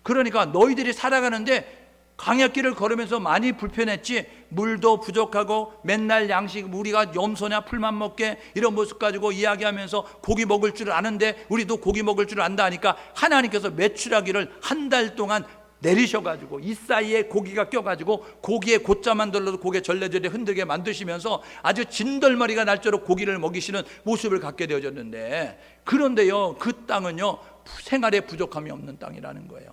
그러니까 너희들이 살아가는데 광야길을 걸으면서 많이 불편했지, 물도 부족하고 맨날 양식, 우리가 염소냐 풀만 먹게 이런 모습 가지고 이야기하면서 고기 먹을 줄 아는데 우리도 고기 먹을 줄 안다 하니까 하나님께서 메추라기를 한 달 동안 내리셔가지고 이 사이에 고기가 껴가지고 고기에 곧자만 들러도 고기에 절레절레 흔들게 만드시면서 아주 진덜머리가 날도록 고기를 먹이시는 모습을 갖게 되어졌는데, 그런데요 그 땅은요 생활에 부족함이 없는 땅이라는 거예요.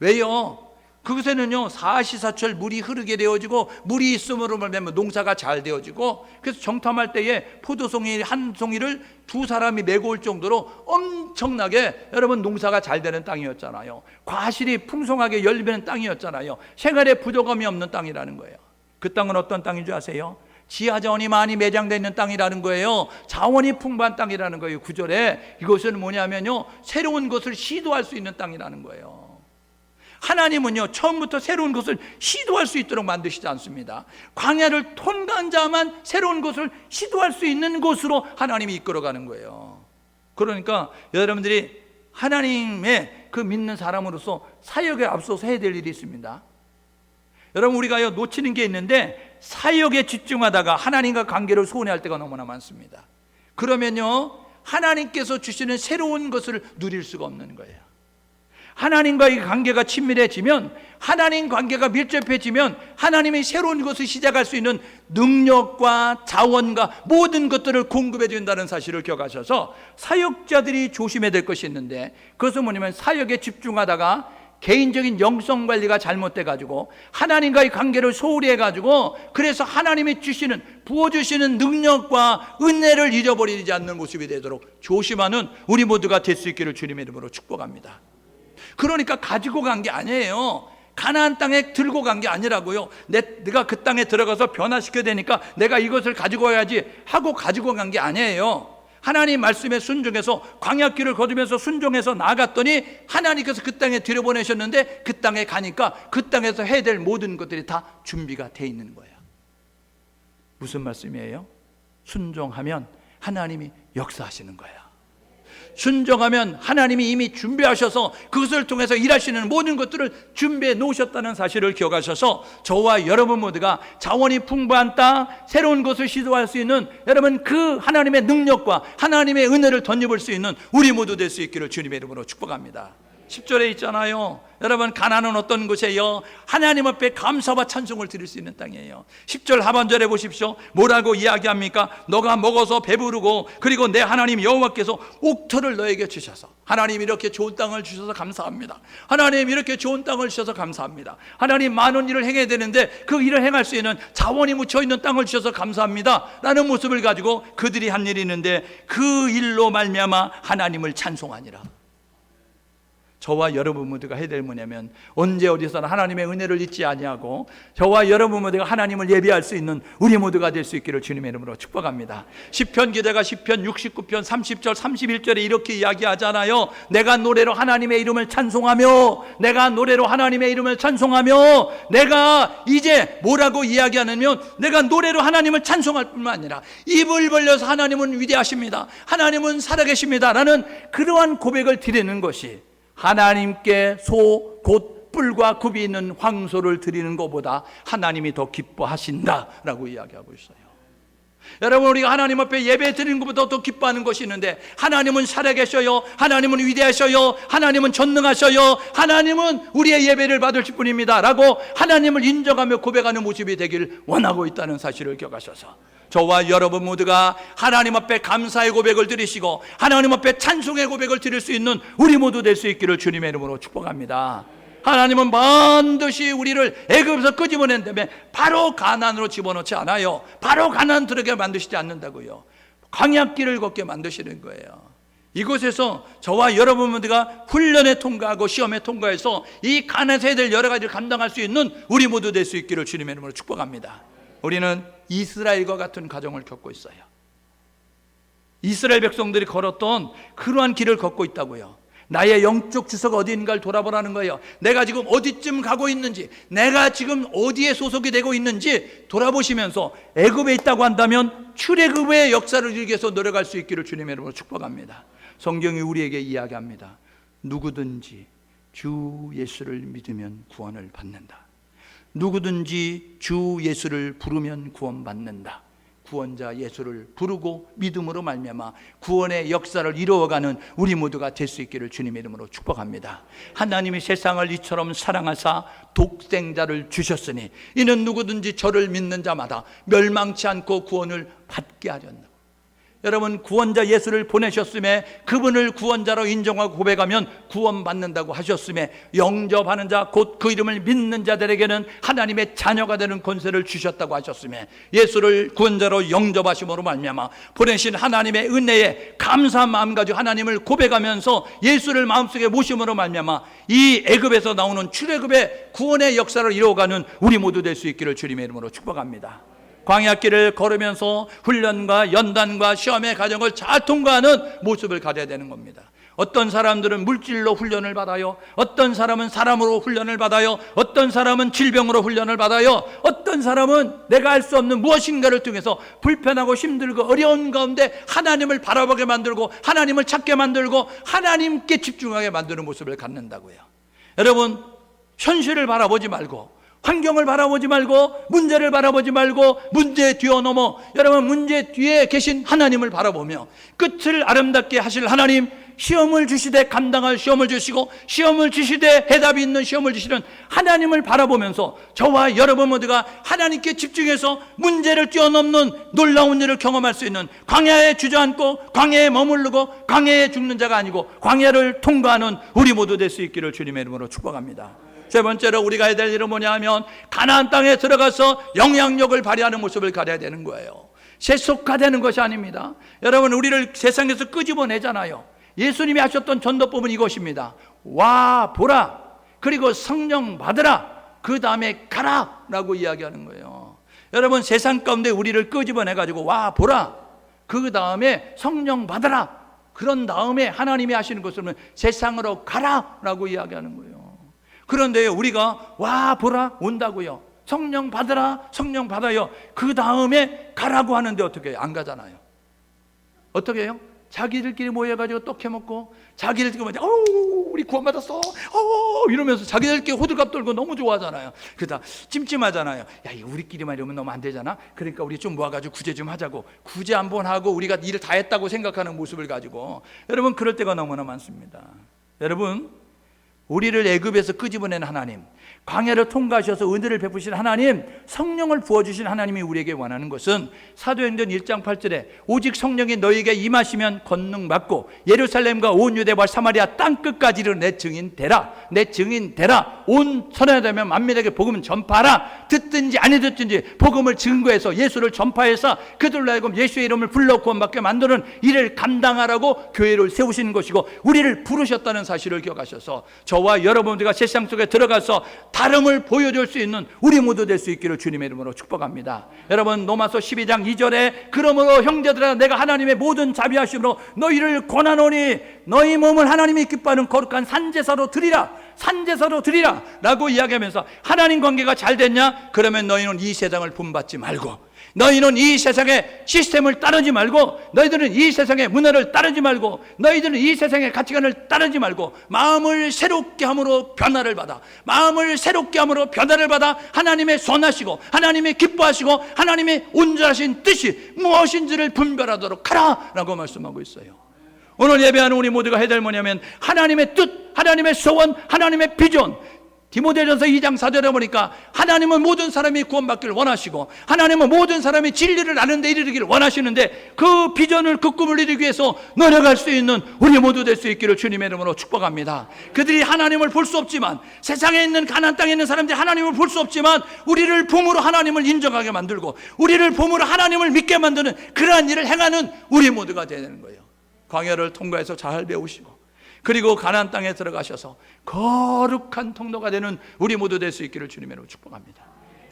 왜요? 그곳에는요 사시사철 물이 흐르게 되어지고, 물이 있음으로 말미암아 농사가 잘 되어지고, 그래서 정탐할 때에 포도송이 한 송이를 두 사람이 메고 올 정도로 엄청나게 여러분 농사가 잘 되는 땅이었잖아요. 과실이 풍성하게 열리는 땅이었잖아요. 생활에 부족함이 없는 땅이라는 거예요. 그 땅은 어떤 땅인 줄 아세요? 지하자원이 많이 매장되어 있는 땅이라는 거예요. 자원이 풍부한 땅이라는 거예요. 9절에 이것은 뭐냐면요, 새로운 것을 시도할 수 있는 땅이라는 거예요. 하나님은요 처음부터 새로운 것을 시도할 수 있도록 만드시지 않습니다. 광야를 통과한 자만 새로운 것을 시도할 수 있는 곳으로 하나님이 이끌어가는 거예요. 그러니까 여러분들이 하나님의 그 믿는 사람으로서 사역에 앞서서 해야 될 일이 있습니다. 여러분, 우리가 놓치는 게 있는데, 사역에 집중하다가 하나님과 관계를 소원할 때가 너무나 많습니다. 그러면요 하나님께서 주시는 새로운 것을 누릴 수가 없는 거예요. 하나님과의 관계가 친밀해지면, 하나님 관계가 밀접해지면 하나님이 새로운 것을 시작할 수 있는 능력과 자원과 모든 것들을 공급해 준다는 사실을 기억하셔서 사역자들이 조심해야 될 것이 있는데, 그것은 뭐냐면 사역에 집중하다가 개인적인 영성 관리가 잘못돼 가지고 하나님과의 관계를 소홀히 해 가지고, 그래서 하나님이 주시는 부어주시는 능력과 은혜를 잊어버리지 않는 모습이 되도록 조심하는 우리 모두가 될 수 있기를 주님의 이름으로 축복합니다. 그러니까 가지고 간 게 아니에요. 가나안 땅에 들고 간 게 아니라고요. 내가 그 땅에 들어가서 변화시켜야 되니까 내가 이것을 가지고 와야지 하고 가지고 간 게 아니에요. 하나님 말씀에 순종해서 광야길을 걸으면서 순종해서 나아갔더니 하나님께서 그 땅에 들여보내셨는데, 그 땅에 가니까 그 땅에서 해야 될 모든 것들이 다 준비가 돼 있는 거예요. 무슨 말씀이에요? 순종하면 하나님이 역사하시는 거예요. 순종하면 하나님이 이미 준비하셔서 그것을 통해서 일하시는 모든 것들을 준비해 놓으셨다는 사실을 기억하셔서 저와 여러분 모두가 자원이 풍부한 땅, 새로운 것을 시도할 수 있는 여러분 그 하나님의 능력과 하나님의 은혜를 덧입을 수 있는 우리 모두 될 수 있기를 주님의 이름으로 축복합니다. 10절에 있잖아요. 여러분, 가나안은 어떤 곳이에요? 하나님 앞에 감사와 찬송을 드릴 수 있는 땅이에요. 10절 하반절에 보십시오. 뭐라고 이야기합니까? 너가 먹어서 배부르고, 그리고 내 하나님 여호와께서 옥토를 너에게 주셔서, 하나님 이렇게 좋은 땅을 주셔서 감사합니다. 하나님 이렇게 좋은 땅을 주셔서 감사합니다. 하나님 많은 일을 행해야 되는데 그 일을 행할 수 있는 자원이 묻혀있는 땅을 주셔서 감사합니다 라는 모습을 가지고 그들이 한 일이 있는데, 그 일로 말미암아 하나님을 찬송하니라. 저와 여러분 모두가 해야 될 뭐냐면, 언제 어디서나 하나님의 은혜를 잊지 아니하고 저와 여러분 모두가 하나님을 예배할 수 있는 우리 모두가 될 수 있기를 주님의 이름으로 축복합니다. 시편 기자가 시편 69편 30절 31절에 이렇게 이야기하잖아요. 내가 노래로 하나님의 이름을 찬송하며, 내가 노래로 하나님의 이름을 찬송하며, 내가 이제 뭐라고 이야기하냐면, 내가 노래로 하나님을 찬송할 뿐만 아니라 입을 벌려서 하나님은 위대하십니다, 하나님은 살아계십니다 라는 그러한 고백을 드리는 것이, 하나님께 소 곧 뿔과 굽이 있는 황소를 드리는 것보다 하나님이 더 기뻐하신다라고 이야기하고 있어요. 여러분, 우리가 하나님 앞에 예배 드리는 것보다 더 기뻐하는 것이 있는데, 하나님은 살아계셔요, 하나님은 위대하셔요, 하나님은 전능하셔요, 하나님은 우리의 예배를 받으실 분입니다 라고 하나님을 인정하며 고백하는 모습이 되길 원하고 있다는 사실을 기억하셔서 저와 여러분 모두가 하나님 앞에 감사의 고백을 드리시고 하나님 앞에 찬송의 고백을 드릴 수 있는 우리 모두 될 수 있기를 주님의 이름으로 축복합니다. 하나님은 반드시 우리를 애굽에서 끄집어낸 다음에 바로 가나안으로 집어넣지 않아요. 바로 가나안 들어게 만드시지 않는다고요. 광야길을 걷게 만드시는 거예요. 이곳에서 저와 여러분 모두가 훈련에 통과하고 시험에 통과해서 이 가나안에서 해야 될 여러 가지를 감당할 수 있는 우리 모두 될 수 있기를 주님의 이름으로 축복합니다. 우리는 이스라엘과 같은 과정을 겪고 있어요. 이스라엘 백성들이 걸었던 그러한 길을 걷고 있다고요. 나의 영적 주소가 어디인가를 돌아보라는 거예요. 내가 지금 어디쯤 가고 있는지, 내가 지금 어디에 소속이 되고 있는지 돌아보시면서 애굽에 있다고 한다면 출애굽의 역사를 이루기 위해서 노력할 수 있기를 주님의 이름으로 축복합니다. 성경이 우리에게 이야기합니다. 누구든지 주 예수를 믿으면 구원을 받는다. 누구든지 주 예수를 부르면 구원받는다. 구원자 예수를 부르고 믿음으로 말미암아 구원의 역사를 이루어가는 우리 모두가 될 수 있기를 주님의 이름으로 축복합니다. 하나님이 세상을 이처럼 사랑하사 독생자를 주셨으니 이는 누구든지 저를 믿는 자마다 멸망치 않고 구원을 받게 하렸다. 여러분, 구원자 예수를 보내셨음에 그분을 구원자로 인정하고 고백하면 구원받는다고 하셨음에 영접하는 자 곧 그 이름을 믿는 자들에게는 하나님의 자녀가 되는 권세를 주셨다고 하셨음에 예수를 구원자로 영접하심으로 말미암아 보내신 하나님의 은혜에 감사한 마음 가지고 하나님을 고백하면서 예수를 마음속에 모심으로 말미암아 이 애굽에서 나오는 출애굽의 구원의 역사를 이루어가는 우리 모두 될 수 있기를 주님의 이름으로 축복합니다. 광야길을 걸으면서 훈련과 연단과 시험의 과정을 잘 통과하는 모습을 가져야 되는 겁니다. 어떤 사람들은 물질로 훈련을 받아요. 어떤 사람은 사람으로 훈련을 받아요. 어떤 사람은 질병으로 훈련을 받아요. 어떤 사람은 내가 할 수 없는 무엇인가를 통해서 불편하고 힘들고 어려운 가운데 하나님을 바라보게 만들고 하나님을 찾게 만들고 하나님께 집중하게 만드는 모습을 갖는다고요. 여러분, 현실을 바라보지 말고 환경을 바라보지 말고 문제를 바라보지 말고 문제 뛰어넘어 여러분 문제 뒤에 계신 하나님을 바라보며 끝을 아름답게 하실 하나님, 시험을 주시되 감당할 시험을 주시고 시험을 주시되 해답이 있는 시험을 주시는 하나님을 바라보면서 저와 여러분 모두가 하나님께 집중해서 문제를 뛰어넘는 놀라운 일을 경험할 수 있는 광야에 주저앉고 광야에 머무르고 광야에 죽는 자가 아니고 광야를 통과하는 우리 모두 될 수 있기를 주님의 이름으로 축복합니다. 세 번째로 우리가 해야 될 일은 뭐냐 하면 가나안 땅에 들어가서 영향력을 발휘하는 모습을 가져야 되는 거예요. 세속화되는 것이 아닙니다. 여러분, 우리를 세상에서 끄집어내잖아요. 예수님이 하셨던 전도법은 이것입니다. 와 보라, 그리고 성령 받으라, 그 다음에 가라 라고 이야기하는 거예요. 여러분, 세상 가운데 우리를 끄집어내가지고 와 보라, 그 다음에 성령 받으라, 그런 다음에 하나님이 하시는 것은 세상으로 가라 라고 이야기하는 거예요. 그런데 우리가 와 보라 온다고요. 성령 받으라, 성령 받아요. 그 다음에 가라고 하는데 어떻게 해요? 안 가잖아요. 어떻게 해요? 자기들끼리 모여가지고 떡해먹고 자기들끼리 모여 우리 구원받았어 이러면서 자기들끼리 호들갑 떨고 너무 좋아하잖아요. 그러다 찜찜하잖아요. 야, 이거 우리끼리만 이러면 너무 안 되잖아. 그러니까 우리 좀 모아가지고 구제 좀 하자고 구제 한번 하고 우리가 일을 다 했다고 생각하는 모습을 가지고 여러분, 그럴 때가 너무나 많습니다. 여러분, 우리를 애굽에서 끄집어낸 하나님, 광야를 통과하셔서 은혜를 베푸신 하나님, 성령을 부어주신 하나님이 우리에게 원하는 것은 사도행전 1장 8절에 오직 성령이 너희에게 임하시면 권능 받고 예루살렘과 온 유대와 사마리아 땅끝까지 이르러 내 증인 되라, 내 증인 되라. 온 선하되면 만민에게 복음을 전파하라. 듣든지 아니 듣든지 복음을 증거해서 예수를 전파해서 그들로 하여금 예수의 이름을 불러 구원받게 만드는 일을 감당하라고 교회를 세우시는 것이고 우리를 부르셨다는 사실을 기억하셔서 저와 여러분들과 세상 속에 들어가서 다름을 보여줄 수 있는 우리 모두 될 수 있기를 주님의 이름으로 축복합니다. 여러분, 로마서 12장 2절에 그러므로 형제들아 내가 하나님의 모든 자비하심으로 너희를 권하노니 너희 몸을 하나님이 기뻐하는 거룩한 산제사로 드리라, 산제사로 드리라 라고 이야기하면서 하나님 관계가 잘 됐냐? 그러면 너희는 이 세상을 본받지 말고, 너희는 이 세상의 시스템을 따르지 말고, 너희들은 이 세상의 문화를 따르지 말고, 너희들은 이 세상의 가치관을 따르지 말고 마음을 새롭게 함으로 변화를 받아, 마음을 새롭게 함으로 변화를 받아 하나님의 선하시고 하나님의 기뻐하시고 하나님의 온전하신 뜻이 무엇인지를 분별하도록 하라 라고 말씀하고 있어요. 오늘 예배하는 우리 모두가 해야 될 뭐냐면 하나님의 뜻, 하나님의 소원, 하나님의 비전. 디모데전서 2장 4절에 보니까 하나님은 모든 사람이 구원받기를 원하시고 하나님은 모든 사람이 진리를 아는 데 이르기를 원하시는데 그 비전을, 그 꿈을 이루기 위해서 노력할 수 있는 우리 모두 될 수 있기를 주님의 이름으로 축복합니다. 그들이 하나님을 볼 수 없지만, 세상에 있는 가나안 땅에 있는 사람들이 하나님을 볼 수 없지만 우리를 봄으로 하나님을 인정하게 만들고 우리를 봄으로 하나님을 믿게 만드는 그러한 일을 행하는 우리 모두가 되는 거예요. 광야를 통과해서 잘 배우시고 그리고 가나안 땅에 들어가셔서 거룩한 통로가 되는 우리 모두 될 수 있기를 주님으로 축복합니다.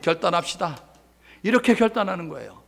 결단합시다. 이렇게 결단하는 거예요.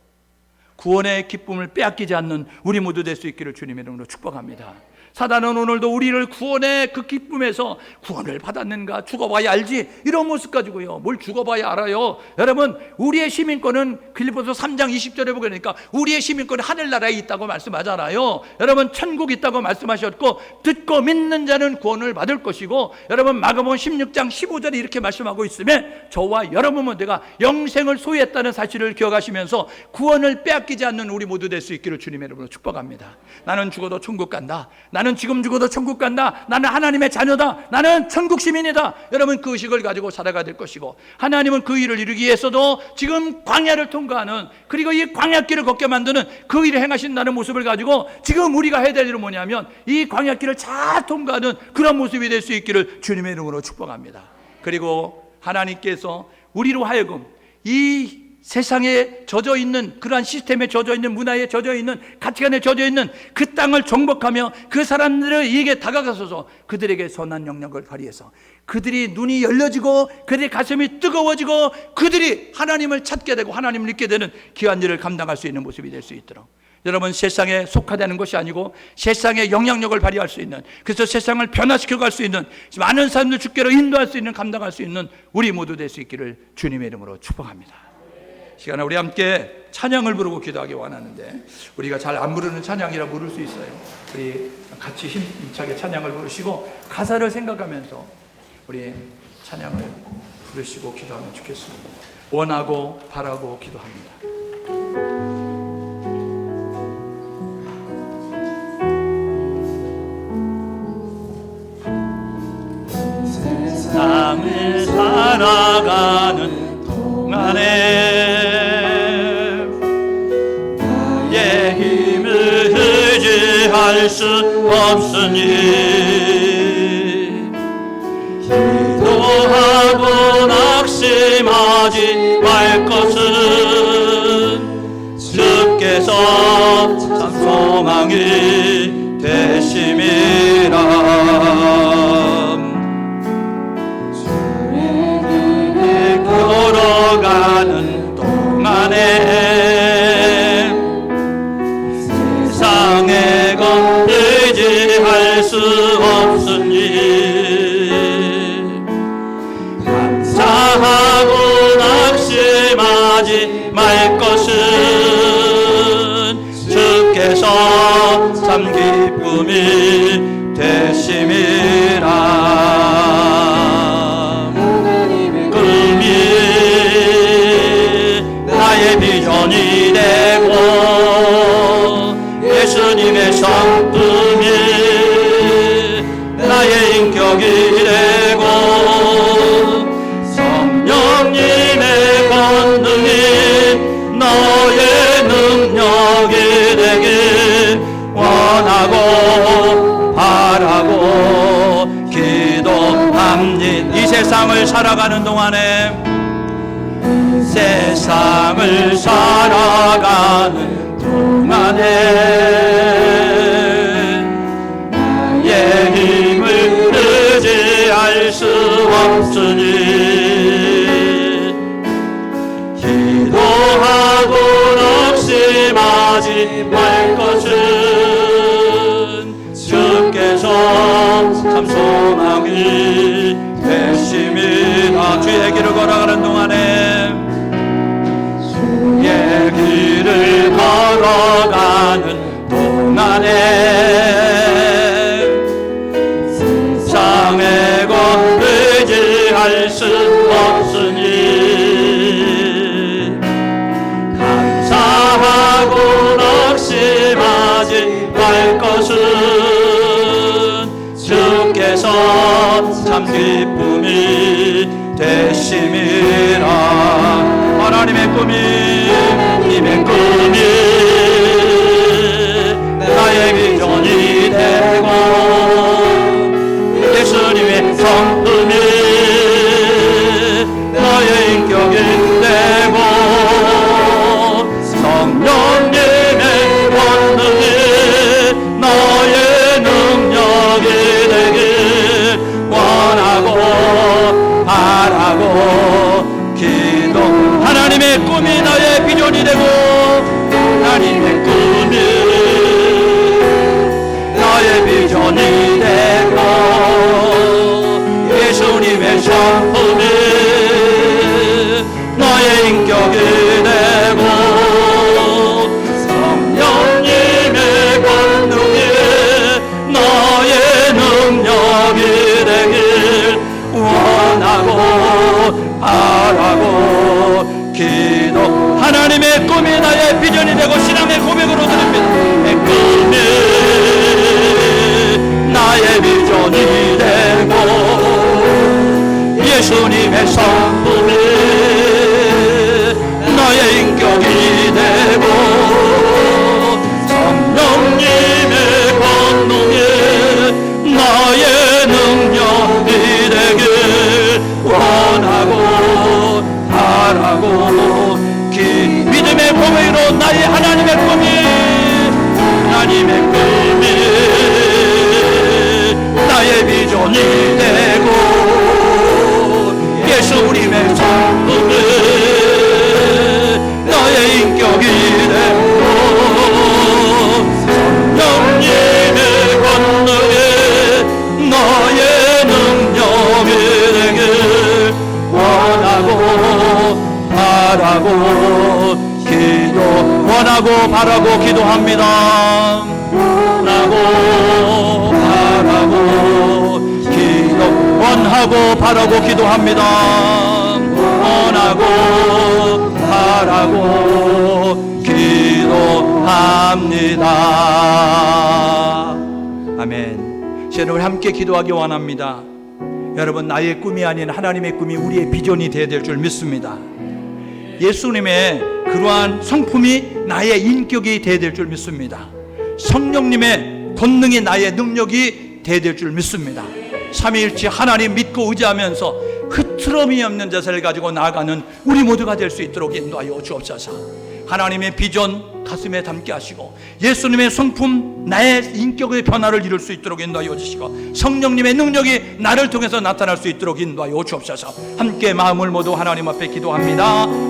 구원의 기쁨을 빼앗기지 않는 우리 모두 될 수 있기를 주님의 이름으로 축복합니다. 사단은 오늘도 우리를 구원의 그 기쁨에서 구원을 받았는가, 죽어봐야 알지, 이런 모습 가지고요. 뭘 죽어봐야 알아요. 여러분, 우리의 시민권은 빌립보서 3장 20절에 보게 되니까 우리의 시민권은 하늘나라에 있다고 말씀하잖아요. 여러분, 천국 있다고 말씀하셨고 듣고 믿는 자는 구원을 받을 것이고, 여러분 마가복음 16장 15절에 이렇게 말씀하고 있으면 저와 여러분 모두가 영생을 소유했다는 사실을 기억하시면서 구원을 빼앗기지 않는 우리 모두 될 수 있기를 주님의 이름으로 축복합니다. 나는 죽어도 천국 간다. 나는 나는 지금 죽어도 천국 간다, 나는 하나님의 자녀다, 나는 천국 시민이다. 여러분 그 의식을 가지고 살아가야 될 것이고, 하나님은 그 일을 이루기 위해서도 지금 광야를 통과하는, 그리고 이 광야길을 걷게 만드는 그 일을 행하신다는 모습을 가지고 지금 우리가 해야 될 일은 뭐냐면 이 광야길을 잘 통과하는 그런 모습이 될 수 있기를 주님의 이름으로 축복합니다. 그리고 하나님께서 우리로 하여금 이 세상에 젖어 있는, 그러한 시스템에 젖어 있는, 문화에 젖어 있는, 가치관에 젖어 있는 그 땅을 정복하며 그 사람들에게 다가가서서 그들에게 선한 영역을 발휘해서 그들이 눈이 열려지고 그들의 가슴이 뜨거워지고 그들이 하나님을 찾게 되고 하나님을 믿게 되는 귀한 일을 감당할 수 있는 모습이 될 수 있도록, 여러분 세상에 속하다는 것이 아니고 세상에 영향력을 발휘할 수 있는, 그래서 세상을 변화시켜 갈 수 있는, 많은 사람들 주께로 인도할 수 있는, 감당할 수 있는 우리 모두 될 수 있기를 주님의 이름으로 축복합니다. 시간에 우리 함께 찬양을 부르고 기도하기 원하는데, 우리가 잘 안 부르는 찬양이라 부를 수 있어요. 우리 같이 힘차게 찬양을 부르시고 가사를 생각하면서 우리 찬양을 부르시고 기도하면 좋겠습니다. 원하고 바라고 기도합니다. 세상을 살아가는 동안에 나의 힘을 의지할 수 없으니 기도하고 낙심하지 말 것은 주께서 참 소망이 되심이라. 걸어가는 동안에 세상에 것 의지할 수 없으니 감사하고 낙심하지 말 것은 주께서 참 기쁨이 되심이라. 나의 비전이 되고 예수님의 성품이 나의 인격이 되고 성령님의 권능이 너의 능력이 되길 원하고 바라고 기도합니다. 이 세상을 살아가는 동안에, 세상을 살아가는 동안에 나의 힘을 의지할 수 없으니 기도하고 낙심하지 말 것은 주께서 참 소망이 되심이라. 주의 길을 걸어가는 동안에, 주의 길을 걸어가는 동안에 세상의 것 의지할 수 없으니 감사하고 낙심하지 말 것은 주께서 참 기쁨이 되심이라. 하나님의 꿈이 나의 비전이 되고 예수님의 성품이 나의 인격이 되고 성령님의 권능이 나의 능력이 되길 원하고 바라고 기도. 하나님의 꿈이 나의 비전이 되고 하나님의 꿈이 나의 비전이 되고 예수님의 성품이 나의 인격이 되고 성령님의 권능이 나의 능력이 되길 원하고 바라고 바라고 기도합니다. 원하고 바라고 기도합니다. 원하고 바라고 기도합니다. 아멘. 저는 우리 함께 기도하기 원합니다. 여러분, 나의 꿈이 아닌 하나님의 꿈이 우리의 비전이 되어야 될 줄 믿습니다. 예수님의 그러한 성품이 나의 인격이 되어야 될 줄 믿습니다. 성령님의 권능이 나의 능력이 되어야 될 줄 믿습니다. 삼위일체 하나님 믿고 의지하면서 흐트러미 없는 자세를 가지고 나아가는 우리 모두가 될 수 있도록 인도하여 주옵소서. 하나님의 비전 가슴에 담게 하시고 예수님의 성품 나의 인격의 변화를 이룰 수 있도록 인도하여 주시고 성령님의 능력이 나를 통해서 나타날 수 있도록 인도하여 주옵소서. 함께 마음을 모두 하나님 앞에 기도합니다.